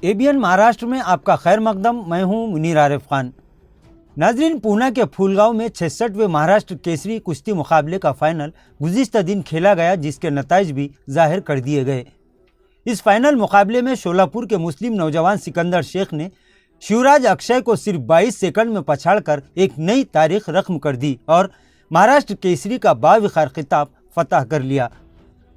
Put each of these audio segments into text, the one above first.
ABN Maharashtra में आपका खैर मकदम। मैं हूं मुनीर आरिफ खान। नाजरीन, पूना के फूलगांव में 66वें महाराष्ट्र केसरी कुश्ती मुकाबले का फाइनल गुज़िश्ता दिन खेला गया, जिसके नताइज भी जाहिर कर दिए गए। इस फाइनल मुकाबले में शोलापुर के मुस्लिम नौजवान सिकंदर शेख ने शिवराज अक्षय को सिर्फ 22 सेकंड में पछाड़कर एक नई तारीख रकम कर दी और महाराष्ट्र केसरी का बावखार खिताब फतह कर लिया।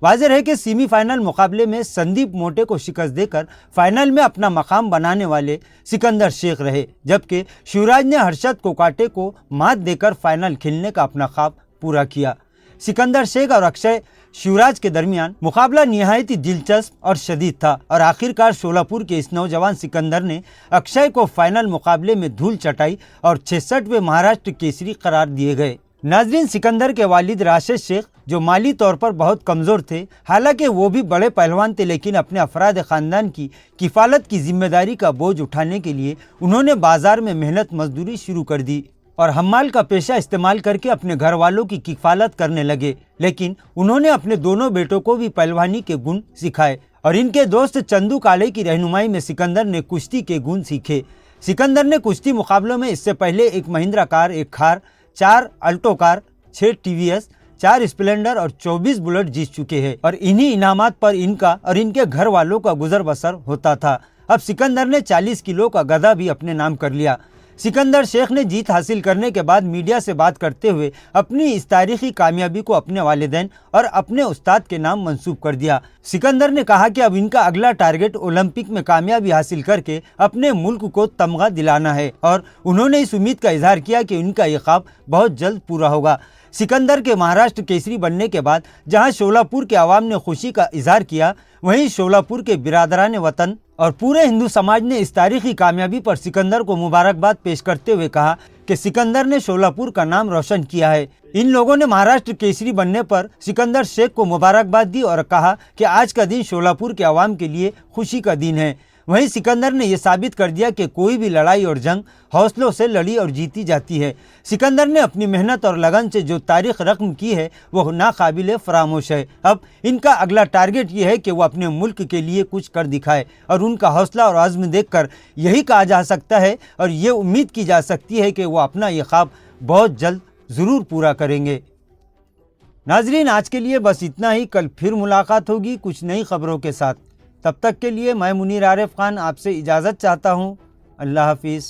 वाज़ेह है कि सेमीफाइनल मुकाबले में संदीप मोटे को शिकस्त देकर फाइनल में अपना मकाम बनाने वाले सिकंदर शेख रहे, जबकि शिवराज ने हर्षद कोकाटे को मात देकर फाइनल खेलने का अपना ख्वाब पूरा किया। सिकंदर शेख और अक्षय शिवराज के दरमियान मुकाबला निहायत ही दिलचस्प और शदीद था और आखिरकार शोलापुर के इस नौजवान सिकंदर ने अक्षय को फाइनल मुकाबले में धूल चटाई और 66वें महाराष्ट्र केसरी करार दिए गए। नाजरीन, सिकंदर के वालिद राशिद शेख जो माली तौर पर बहुत कमज़ोर थे, हालांकि वो भी बड़े पहलवान थे, लेकिन अपने अफराद ख़ानदान की किफ़ालत की जिम्मेदारी का बोझ उठाने के लिए उन्होंने बाज़ार में मेहनत मजदूरी शुरू कर दी और हम्माल का पेशा इस्तेमाल करके अपने घर वालों की किफ़ालत करने लगे। लेकिन उन्होंने अपने दोनों बेटों को भी पहलवानी के गुण सिखाए और इनके दोस्त चंदू काले की रहनुमाई में सिकंदर ने कुश्ती के गुण सीखे। सिकंदर ने कुश्ती मुकाबलों में इससे पहले एक महिंद्रा कार, एक खार, 4 अल्टो कार, 6 टीवीएस, 4 स्प्लेंडर और 24 बुलेट जीत चुके हैं और इन्हीं इनामात पर इनका और इनके घर वालों का गुजर बसर होता था। अब सिकंदर ने 40 किलो का गधा भी अपने नाम कर लिया। सिकंदर शेख ने जीत हासिल करने के बाद मीडिया से बात करते हुए अपनी इस तारीखी कामयाबी को अपने वालिदैन और अपने उस्ताद के नाम मंसूब कर दिया। सिकंदर ने कहा कि अब इनका अगला टारगेट ओलंपिक में कामयाबी हासिल करके अपने मुल्क को तमगा दिलाना है और उन्होंने इस उम्मीद का इजहार किया कि उनका ये ख्वाब बहुत जल्द पूरा होगा। सिकंदर के महाराष्ट्र केसरी बनने के बाद जहां शोलापुर के अवाम ने खुशी का इजहार किया, वहीं शोलापुर के बिरादरान वतन और पूरे हिंदू समाज ने इस तारीखी कामयाबी पर सिकंदर को मुबारकबाद पेश करते हुए कहा कि सिकंदर ने शोलापुर का नाम रोशन किया है। इन लोगों ने महाराष्ट्र केसरी बनने पर सिकंदर शेख को मुबारकबाद दी और कहा कि आज का दिन शोलापुर के अवाम के लिए खुशी का दिन है। वहीं सिकंदर ने यह साबित कर दिया कि कोई भी लड़ाई और जंग हौसलों से लड़ी और जीती जाती है। सिकंदर ने अपनी मेहनत और लगन से जो तारीख रकम की है वह नाकाबिले फरामोश है। अब इनका अगला टारगेट ये है कि वो अपने मुल्क के लिए कुछ कर दिखाए और उनका हौसला और आज़्म देखकर यही कहा जा सकता है और ये उम्मीद की जा सकती है कि वो अपना ये ख्वाब बहुत जल्द ज़रूर पूरा करेंगे। नाजरीन, आज के लिए बस इतना ही। कल फिर मुलाकात होगी कुछ नई खबरों के साथ। तब तक के लिए मैं मुनीर आरिफ खान आपसे इजाज़त चाहता हूँ। अल्लाह हाफिज़।